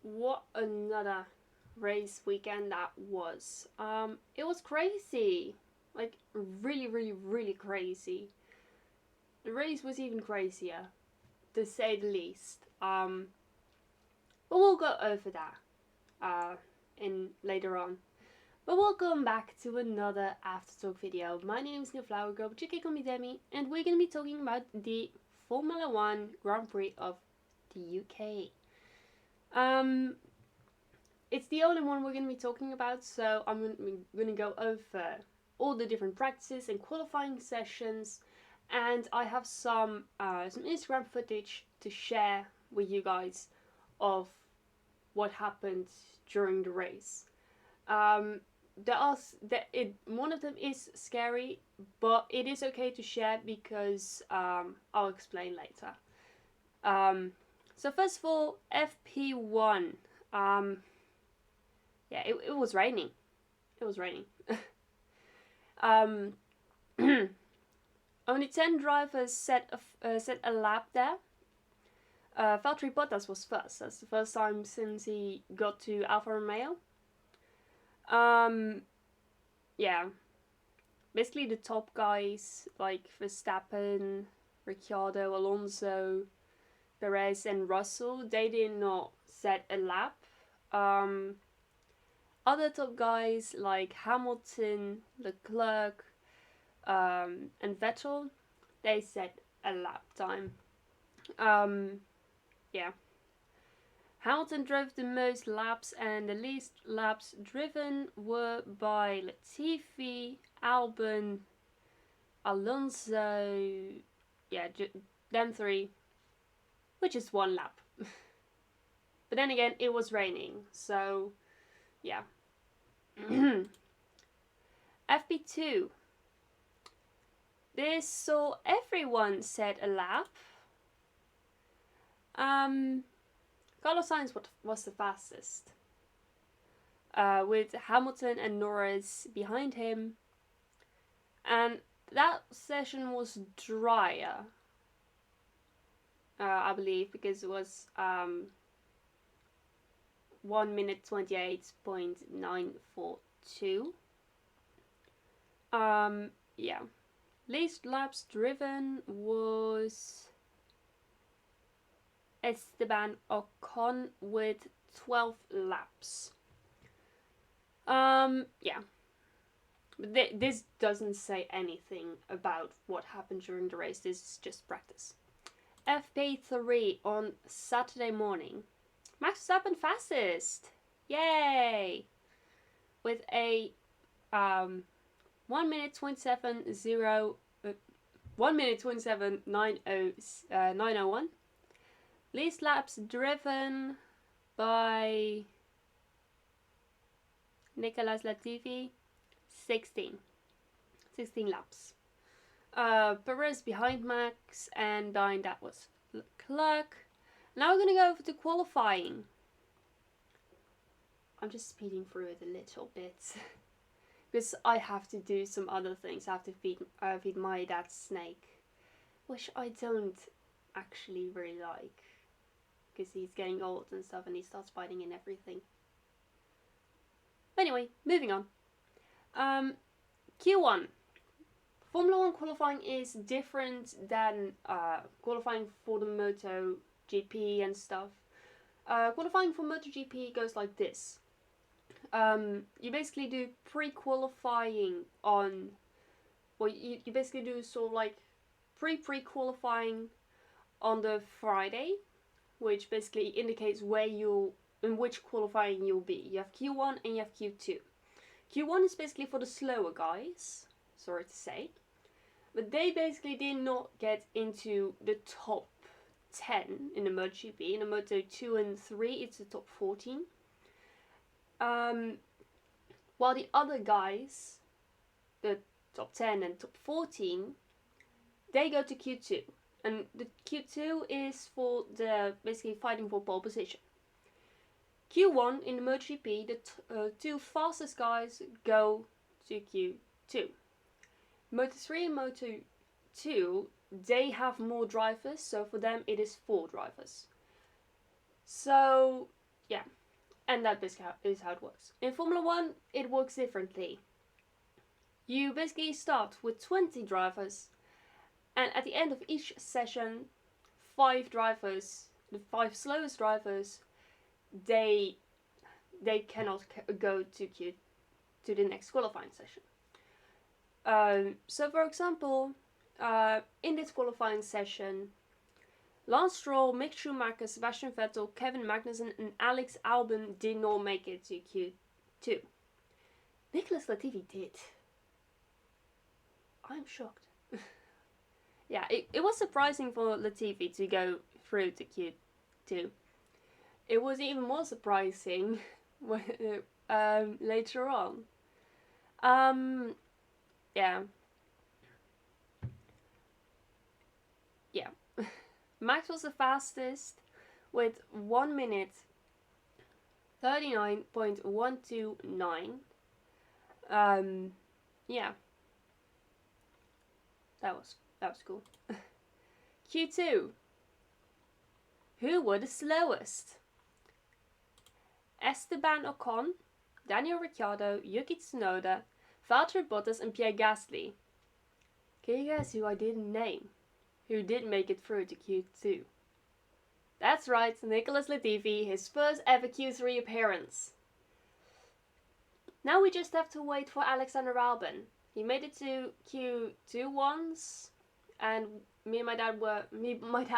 what another race weekend that was. It was crazy. Like, really, really, really crazy. The race was even crazier, to say the least. But we'll go over that in later on. But welcome back to another Aftertalk video. My name is NewFlowerGirl, but you can call me Demi, and we're going to be talking about the Formula 1 Grand Prix of the UK. It's the only one we're going to be talking about, so I'm going to go over all the different practices and qualifying sessions, and I have some Instagram footage to share with you guys of what happened during the race. One of them is scary, but it is okay to share because I'll explain later. So first of all, FP1. Yeah, it was raining. It was raining. Only 10 drivers set a lap there. Valtteri Bottas was first. That's the first time since he got to Alfa Romeo. Yeah. Basically the top guys like Verstappen, Ricciardo, Alonso, Perez and Russell, they did not set a lap. Other top guys like Hamilton, Leclerc, and Vettel, they set a lap time. Yeah. Hamilton drove the most laps, and the least laps driven were by Latifi, Albon, Alonso. Yeah, them three, which is one lap. But then again, it was raining, so yeah. FP2. This saw everyone set a lap. Carlos Sainz was the fastest, with Hamilton and Norris behind him, and that session was drier, I believe, because it was 1 minute 28.942. Yeah. Least laps driven was Esteban Ocon with 12 laps. Yeah. But this doesn't say anything about what happened during the race. This is just practice. FP3 on Saturday morning. Max Verstappen fastest. Yay! With a 1 minute 27.901. Least laps driven by Nicolas Latifi, 16 laps. Perez behind Max, and behind that was Leclerc. Now we're going to go over to qualifying. I'm just speeding through it a little bit because I have to do some other things. I have to feed my dad's snake, which I don't actually really like because he's getting old and stuff and he starts biting and everything. Anyway, moving on. Q1. Formula 1 qualifying is different than qualifying for the MotoGP and stuff. Qualifying for MotoGP goes like this. You basically do pre-qualifying on... Well, you basically do sort of like pre-qualifying on the Friday, which basically indicates in which qualifying you'll be. You have Q1 and you have Q2. Q1 is basically for the slower guys, sorry to say, but they basically did not get into the top 10 in the MotoGP. In the Moto 2 and 3, it's the top 14. While the other guys, the top 10 and top 14, they go to Q2. And the Q2 is for the basically fighting for pole position. Q1 in the MotoGP, the two fastest guys go to Q2. Moto 3 and Moto 2, they have more drivers, so for them it is 4 drivers. So Yeah, and that basically is how it works. In Formula 1, it works differently. You basically start with 20 drivers, and at the end of each session, 5 drivers, the 5 slowest drivers, they cannot go to the next qualifying session. So, for example, in this qualifying session, Lance Stroll, Mick Schumacher, Sebastian Vettel, Kevin Magnussen, and Alex Albon did not make it to Q2. Nicholas Latifi did. I'm shocked. Yeah, it was surprising for Latifi to go through to Q2. It was even more surprising later on. Yeah. Yeah. Max was the fastest with 1 minute 39.129. Yeah. That was cool. Q2. Who were the slowest? Esteban Ocon, Daniel Ricciardo, Yuki Tsunoda, Valtteri Bottas, and Pierre Gasly. Can you guess who I didn't name? Who did make it through to Q2? That's right, Nicholas Latifi, his first ever Q3 appearance. Now we just have to wait for Alexander Albon. He made it to Q2 once, and my dad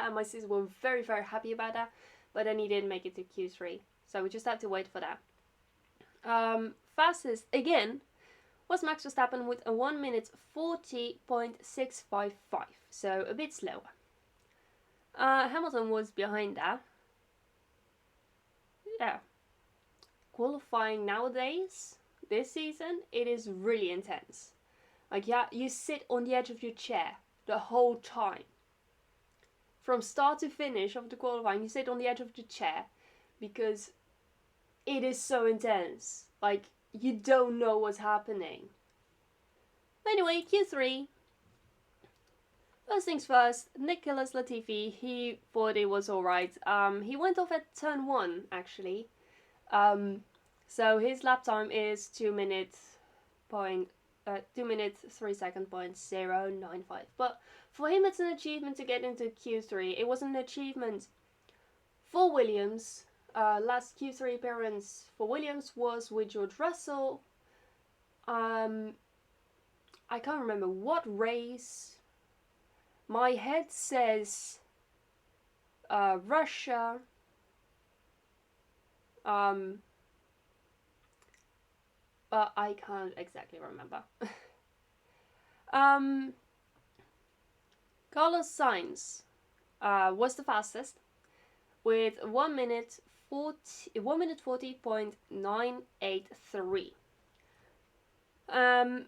and my sister were very, very happy about that, but then he didn't make it to Q3. So we just have to wait for that. Fastest, again, was Max Verstappen with a 1 minute 40.655, so a bit slower. Hamilton was behind that. Yeah. Qualifying nowadays, this season, it is really intense. Like, yeah, you sit on the edge of your chair the whole time. From start to finish of the qualifying, you sit on the edge of the chair because it is so intense. Like, you don't know what's happening. Anyway, Q3. First things first, Nicholas Latifi, he thought it was alright. He went off at turn 1, actually. So his lap time is 2 minutes 3 second point 095. But for him it's an achievement to get into Q3. It was an achievement for Williams. Last Q3 appearance for Williams was with George Russell. I can't remember what race. My head says Russia. But I can't exactly remember. Carlos Sainz was the fastest with 1 minute 40.983.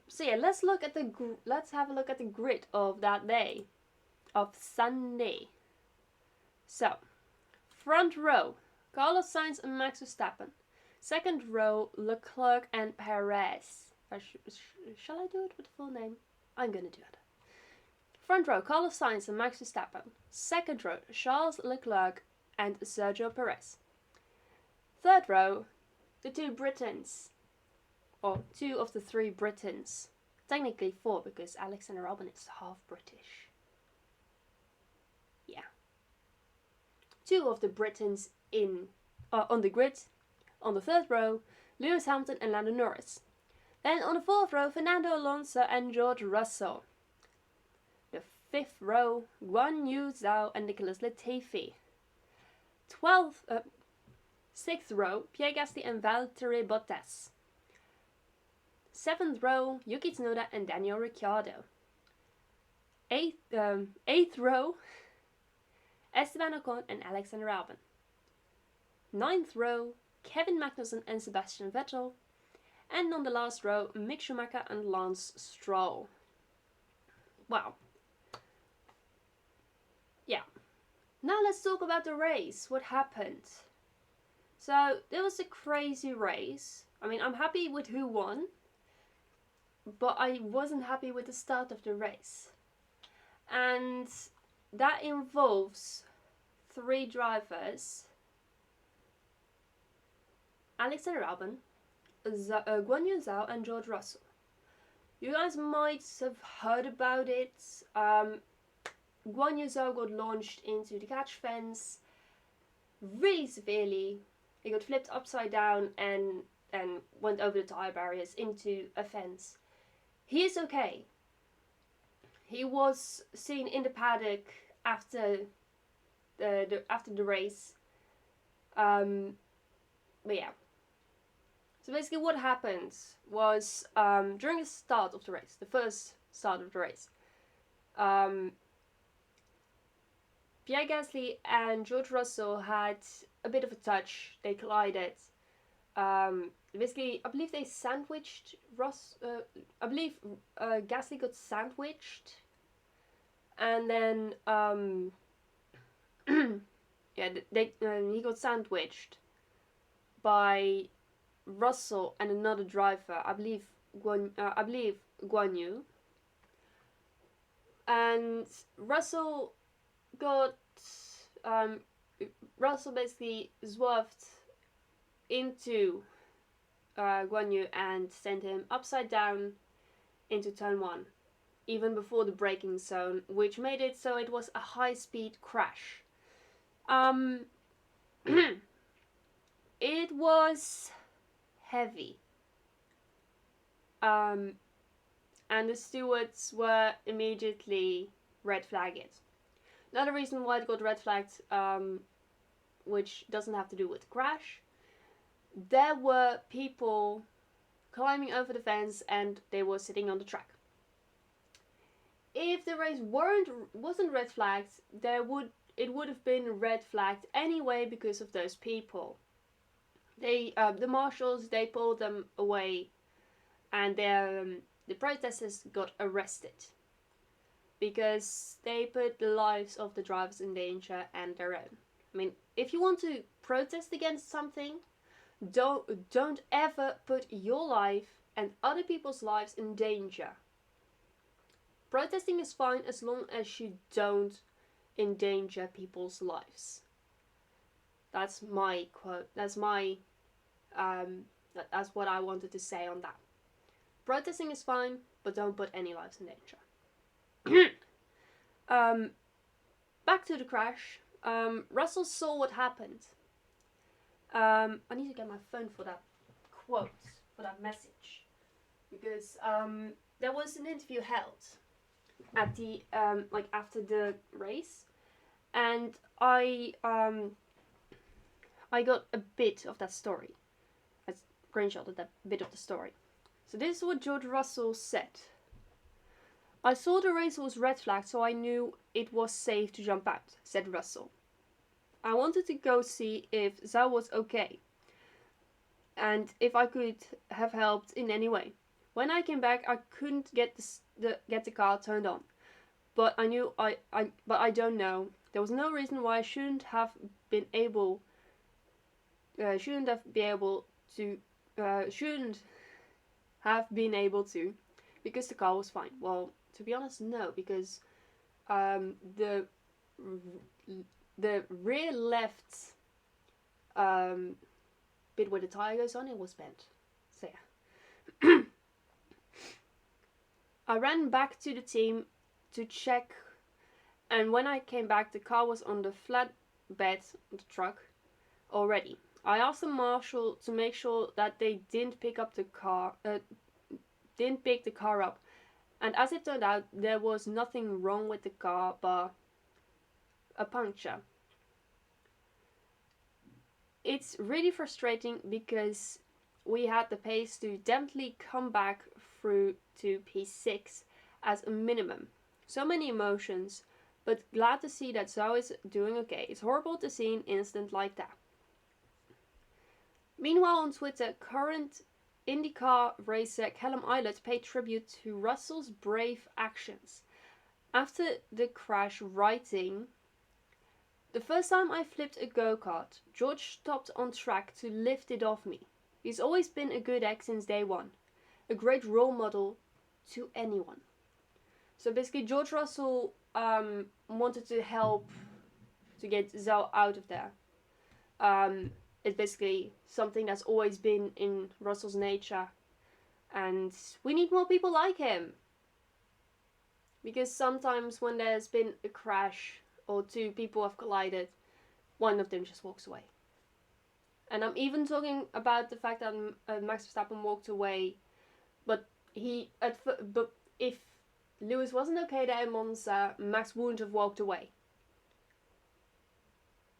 So yeah, let's have a look at the grid of that day, of Sunday. So, front row, Carlos Sainz and Max Verstappen. Second row, Leclerc and Perez. Shall I do it with the full name? I'm gonna do it. Front row, Carlos Sainz and Max Verstappen. Second row, Charles Leclerc and Sergio Perez. Third row, the 2 Britons. Or 2 of the 3 Britons. Technically 4 because Alexander Albon is half British. Yeah. 2 of the Britons on the grid. On the third row, Lewis Hamilton and Lando Norris. Then on the fourth row, Fernando Alonso and George Russell. The fifth row, Guan Yu Zhao and Nicholas Latifi. Sixth row, Pierre Gasly and Valtteri Bottas. Seventh row, Yuki Tsunoda and Daniel Ricciardo. Eighth row, Esteban Ocon and Alexander Albon. Ninth row, Kevin Magnussen and Sebastian Vettel. And on the last row, Mick Schumacher and Lance Stroll. Wow. Yeah. Now let's talk about the race. What happened? So, there was a crazy race. I mean, I'm happy with who won. But I wasn't happy with the start of the race. And that involves 3 drivers Alexander Albon, Guan Yu Zhao, and George Russell. You guys might have heard about it. Guan Yu Zhao got launched into the catch fence really severely. He got flipped upside down and went over the tire barriers into a fence. He is okay. He was seen in the paddock after the race. But yeah. So basically what happened was during the start of the race, the first start of the race, Pierre Gasly and George Russell had a bit of a touch. They collided. Basically, I believe they sandwiched I believe Gasly got sandwiched, and then yeah, he got sandwiched by Russell and another driver. I believe Guan Yu, and Russell got Russell basically swerved into Guan Yu and sent him upside down into turn 1, even before the braking zone, which made it so it was a high-speed crash. It was heavy. And the stewards were immediately red flagged. Another reason why it got red flagged, which doesn't have to do with the crash, there were people climbing over the fence and they were sitting on the track. If the race wasn't red flagged, it would have been red flagged anyway because of those people. The marshals, they pulled them away, and the protesters got arrested because they put the lives of the drivers in danger and their own. I mean, if you want to protest against something, don't ever put your life and other people's lives in danger. Protesting is fine as long as you don't endanger people's lives. That's my quote. That's what I wanted to say on that. Protesting is fine, but don't put any lives in danger. Back to the crash. Russell saw what happened. I need to get my phone for that quote, for that message, because there was an interview held at the after the race, and I got a bit of that story. I screenshotted that bit of the story. So this is what George Russell said. I saw the race was red flagged, so I knew it was safe to jump out, said Russell. I wanted to go see if Zhao was okay, and if I could have helped in any way. When I came back, I couldn't get the car turned on, but I knew but I don't know. There was no reason why I shouldn't have been able to, because the car was fine. Well, to be honest, no, because the rear left bit where the tire goes on, it was bent. So yeah. I ran back to the team to check, and when I came back, the car was on the flatbed of the truck already. I asked the marshal to make sure that they didn't pick the car up, and as it turned out, there was nothing wrong with the car but a puncture. It's really frustrating because we had the pace to definitely come back through to P6 as a minimum. So many emotions, but glad to see that Zhao is doing okay. It's horrible to see an incident like that. Meanwhile on Twitter, current IndyCar racer Callum Ilott paid tribute to Russell's brave actions. After the crash, writing, "The first time I flipped a go-kart, George stopped on track to lift it off me. He's always been a good egg since day one. A great role model to anyone." So basically George Russell wanted to help to get Zhao out of there. It's basically something that's always been in Russell's nature. And we need more people like him. Because sometimes when there's been a crash or two people have collided, one of them just walks away. And I'm even talking about the fact that Max Verstappen walked away, but but if Lewis wasn't okay there in Monza, Max wouldn't have walked away.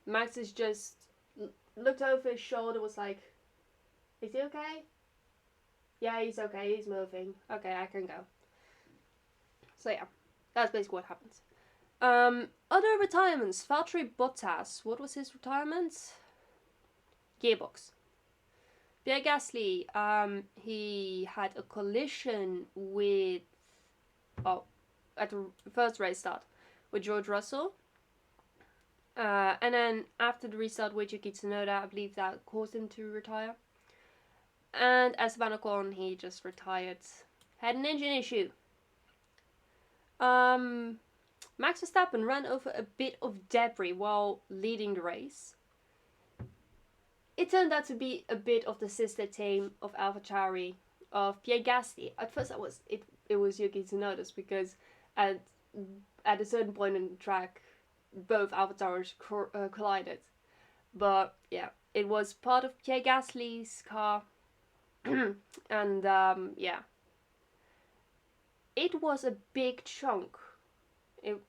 Max is just looked over his shoulder, was like, "Is he okay? Yeah, he's okay. He's moving. Okay, I can go." So yeah, that's basically what happens. Other retirements. Valtteri Bottas. What was his retirement? Gearbox. Pierre Gasly. He had a collision with, at the first race start, with George Russell. And then after the restart with Yuki Tsunoda, I believe that caused him to retire. And Esteban Ocon, he just retired. Had an engine issue. Max Verstappen ran over a bit of debris while leading the race. It turned out to be a bit of the sister team of AlphaTauri, of Pierre Gasly. At first, it was Yuki Tsunoda's, because at a certain point in the track, both AlphaTauris collided. But yeah, it was part of Pierre Gasly's car. And yeah, it was a big chunk.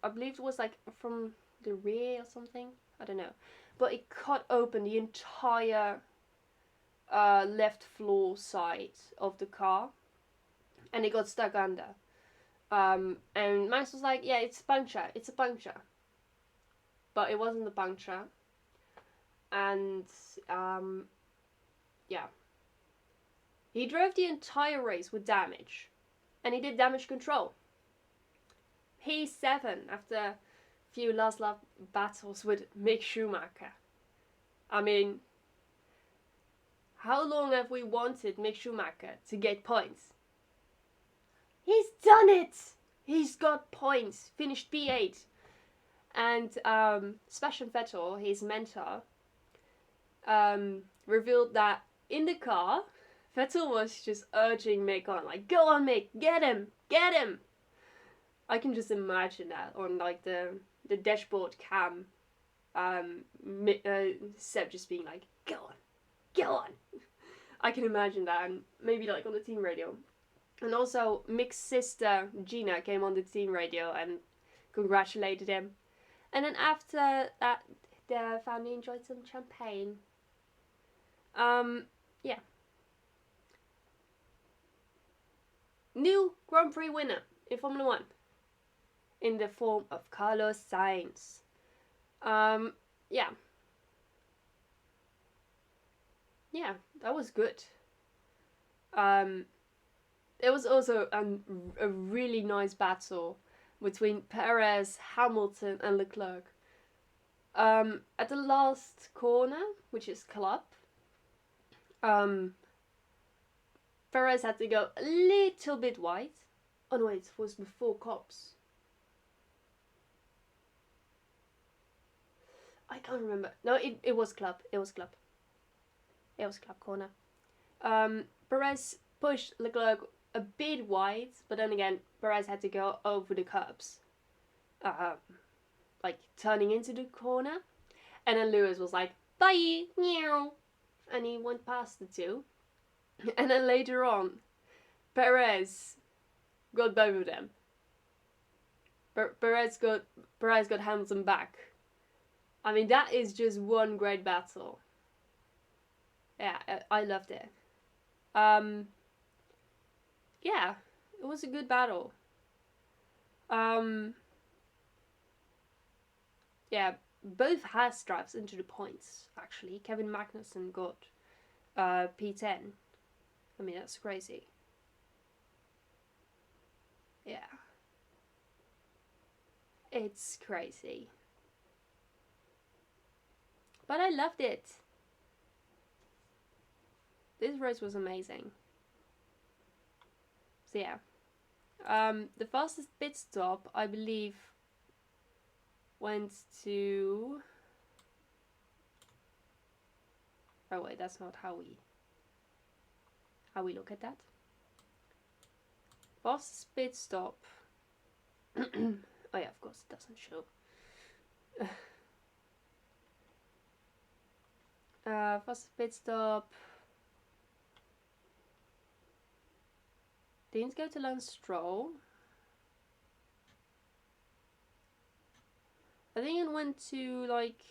I believe it was like from the rear or something. I don't know, but it cut open the entire left floor side of the car, and it got stuck under. And Max was like, "Yeah, it's a puncture. It's a puncture," but it wasn't a puncture. And yeah. He drove the entire race with damage, and he did damage control. P7 after a few last lap battles with Mick Schumacher. I mean, how long have we wanted Mick Schumacher to get points? He's done it! He's got points, finished P8. And Sebastian Vettel, his mentor, revealed that in the car, Vettel was just urging Mick on, like, "Go on, Mick, get him, get him." I can just imagine that on like the dashboard cam. Seb just being like, "Go on, go on." I can imagine that, and maybe like on the team radio. And also, Mick's sister Gina came on the team radio and congratulated him. And then after that, the family enjoyed some champagne. Yeah. New Grand Prix winner in Formula 1 in the form of Carlos Sainz. Yeah. Yeah, that was good. There was also a really nice battle between Perez, Hamilton, and Leclerc. At the last corner, which is Club, Perez had to go a little bit wide. Oh no, it was before Cops. I can't remember. No, it was Club. It was Club. It was Club corner. Perez pushed Leclerc a bit wide, but then again, Perez had to go over the curbs. Like turning into the corner. And then Lewis was like, "Bye, meow." And he went past the two. And then later on, Perez got both of them. Perez got Hamilton back. I mean, that is just one great battle. Yeah, I loved it. Yeah, it was a good battle. Yeah, both Haas drives into the points, actually. Kevin Magnussen got P10. I mean, that's crazy. Yeah. It's crazy. But I loved it. This race was amazing. So yeah. The fastest pit stop, I believe, went to Oh wait, that's not how we look at that. Fastest pit stop. Oh yeah, of course it doesn't show. Fastest pit stop. Didn't go to Lance Stroll. I think it went to like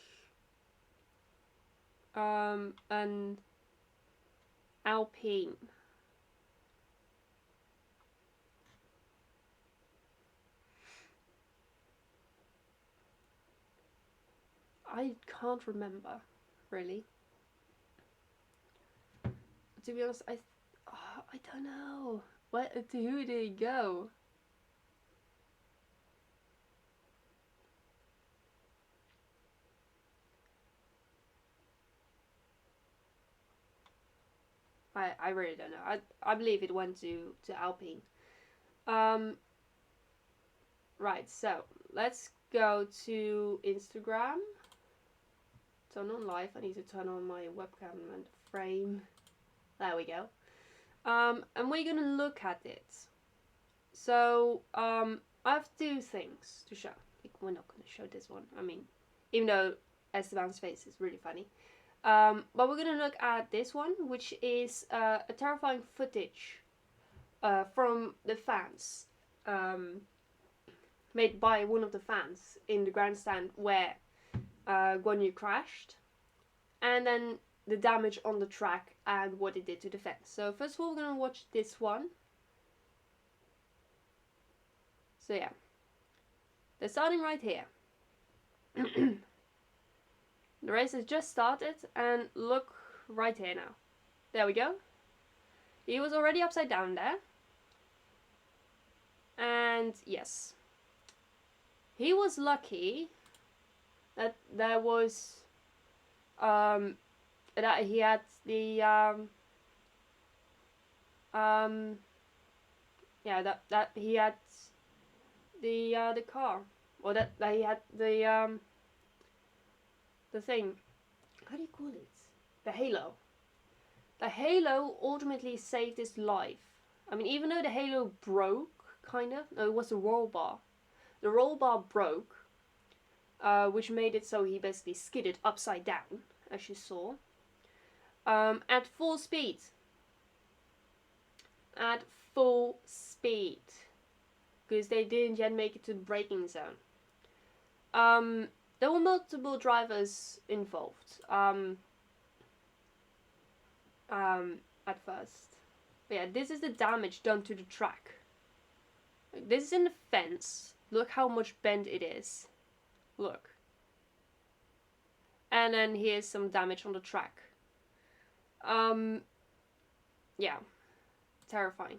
an Alpine. I can't remember, really. To be honest, I don't know. Who did he go? I really don't know. I believe it went to Alpine. Right, so let's go to Instagram. Turn on live. I need to turn on my webcam and frame. There we go. And we're gonna look at it. So, I have two things to show. Like, we're not gonna show this one. I mean, even though Esteban's face is really funny. But we're gonna look at this one, which is a terrifying footage from the fans. Made by one of the fans in the grandstand where Guan Yu crashed. And then the damage on the track and what it did to the fence. So first of all, we're gonna watch this one. So yeah, they're starting right here. The race has just started, and look right here now. There we go. He was already upside down there. And yes, he was lucky that there was that he had the that he had the car, or that he had the thing. How do you call it? The halo. The halo ultimately saved his life. I mean, even though the halo broke, kind of. No, it was the roll bar. The roll bar broke, which made it so he basically skidded upside down, as you saw. At full speed. At full speed. Because they didn't yet make it to the braking zone. There were multiple drivers involved. At first. But yeah, this is the damage done to the track. This is in the fence. Look how much bent it is. Look. And then here's some damage on the track. Yeah. Terrifying.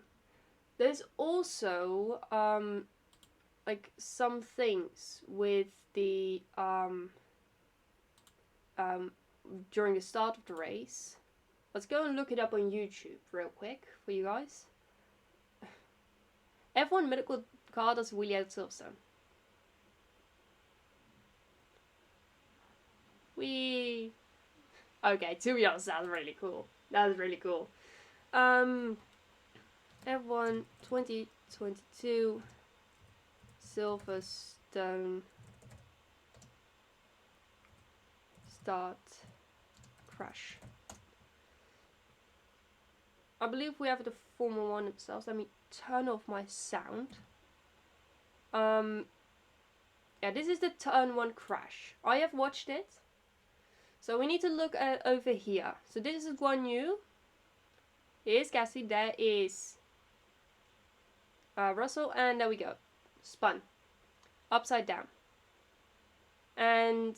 There's also, like, some things with the, during the start of the race. Let's go and look it up on YouTube real quick for you guys. F1 medical car does wheelie at Silverstone. Whee! Okay, to be honest, that's really cool. That's really cool. F1 2022 Silverstone start crash. I believe we have the Formula 1 themselves. Let me turn off my sound. Yeah, this is the turn 1 crash. I have watched it. So we need to look at over here. So this is Guan Yu. Here's Gasly. There is Russell. And there we go. Spun. Upside down. And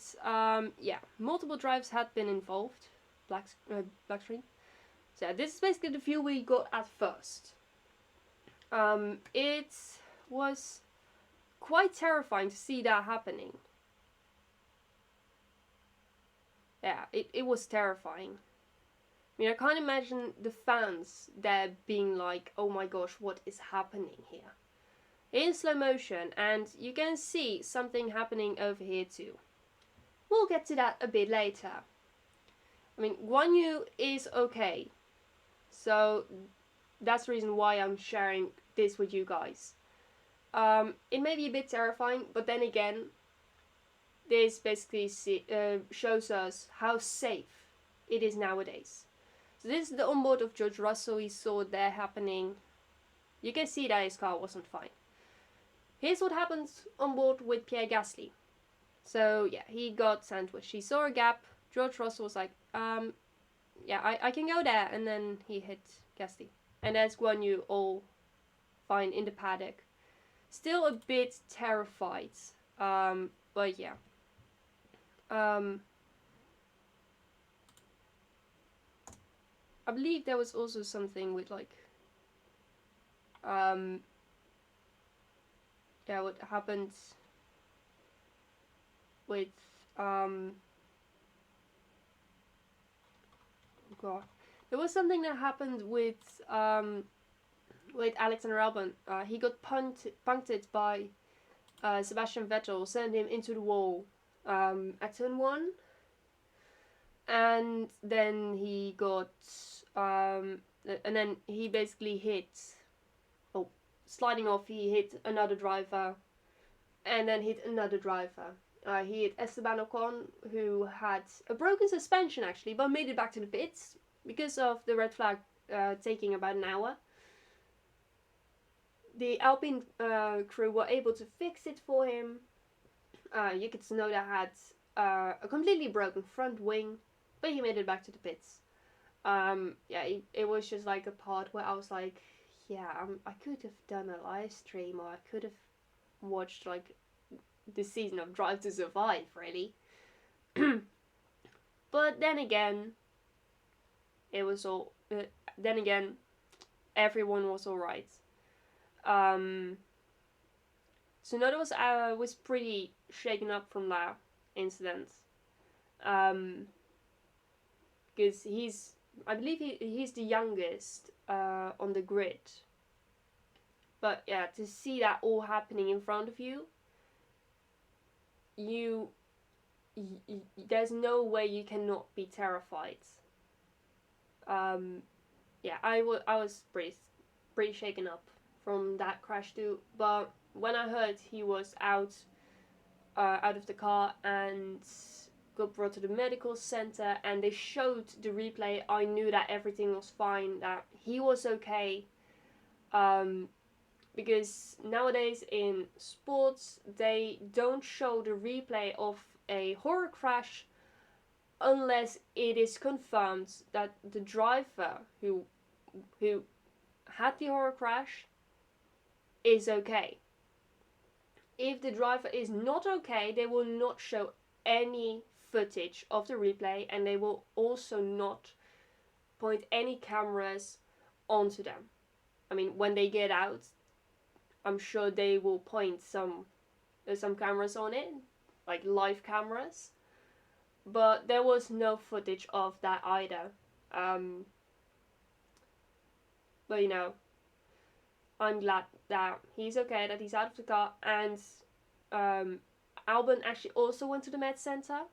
yeah, multiple drivers had been involved. Black screen. So yeah, this is basically the view we got at first. It was quite terrifying to see that happening. Yeah, it was terrifying. I mean, I can't imagine the fans there being like, oh my gosh, what is happening here? In slow motion, and you can see something happening over here too. We'll get to that a bit later. I mean, Guan Yu is okay. So that's the reason why I'm sharing this with you guys. It may be a bit terrifying, but then again, this basically shows us how safe it is nowadays. So this is the onboard of George Russell. He saw that happening. You can see that his car wasn't fine. Here's what happens on board with Pierre Gasly. So yeah, he got sandwiched. He saw a gap. George Russell was like, yeah, I can go there. And then he hit Gasly. And there's Guan Yu all fine in the paddock. Still a bit terrified. But yeah. I believe there was also something with like yeah, what happened with God. There was something that happened with Alexander Albon. He got punctured by Sebastian Vettel, sent him into the wall at turn 1. And then he got and then he basically hit sliding off, he hit another driver and then hit another driver. He hit Esteban Ocon, who had a broken suspension actually, but made it back to the pits because of the red flag taking about an hour. The Alpine crew were able to fix it for him. Yuki Tsunoda had a completely broken front wing, but he made it back to the pits. Yeah, it was just like a part where I was like, yeah, I could have done a live stream, or I could have watched like the season of Drive to Survive, really. But then again, it was all. Then again, everyone was alright. Tsunoda was pretty shaken up from that incident. Because I believe he's the youngest on the grid. But yeah, to see that all happening in front of you, there's no way you cannot be terrified. Yeah, I was pretty shaken up from that crash too. But when I heard he was out of the car and got brought to the medical center and they showed the replay, I knew that everything was fine, that he was okay. Because nowadays in sports they don't show the replay of a horror crash unless it is confirmed that the driver who had the horror crash is okay. If the driver is not okay, they will not show any footage of the replay, and they will also not point any cameras onto them. I mean, when they get out, I'm sure they will point some cameras on it, like live cameras, but there was no footage of that either. But you know, I'm glad that he's okay, that he's out of the car, and Albon actually also went to the med center,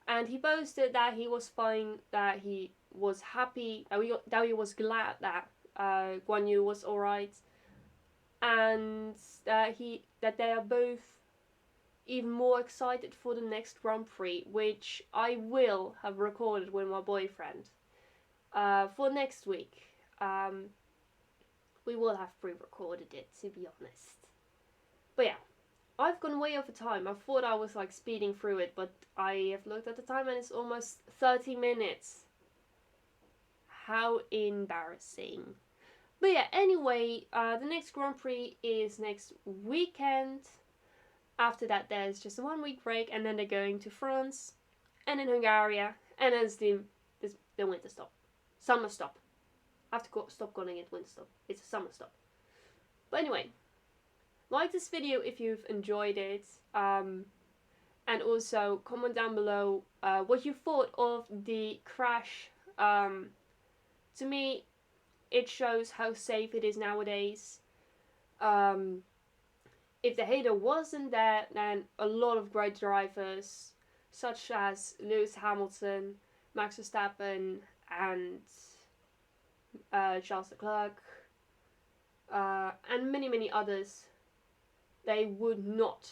and he posted that he was fine, that he was happy, that he was glad that Guan Yu was alright, and that they are both even more excited for the next Grand Prix, which I will have recorded with my boyfriend for next week. We will have pre-recorded it, to be honest. But yeah, I've gone way over time. I thought I was like speeding through it, but I have looked at the time and it's almost 30 minutes. How embarrassing. But yeah, anyway, the next Grand Prix is next weekend. After that, there's just a 1 week break, and then they're going to France, and then Hungary, and then it's the winter stop. Summer stop. I have to stop calling it winter stop. It's a summer stop. But anyway, like this video if you've enjoyed it, and also comment down below what you thought of the crash. To me, it shows how safe it is nowadays. If the hater wasn't there, then a lot of great drivers, such as Lewis Hamilton, Max Verstappen and Charles Leclerc and many others, they would not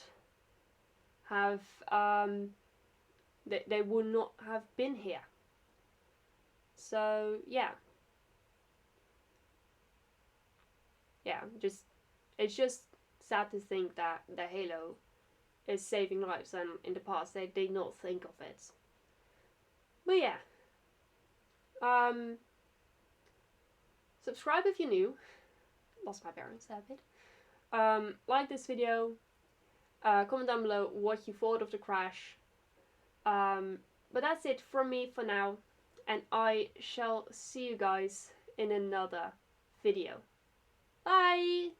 have they would not have been here. So yeah, it's just sad to think that the Halo is saving lives, and in the past they did not think of it. But yeah, subscribe if you're new. Lost my bearings there a bit. Like this video. Comment down below what you thought of the crash. But that's it from me for now, and I shall see you guys in another video. Bye!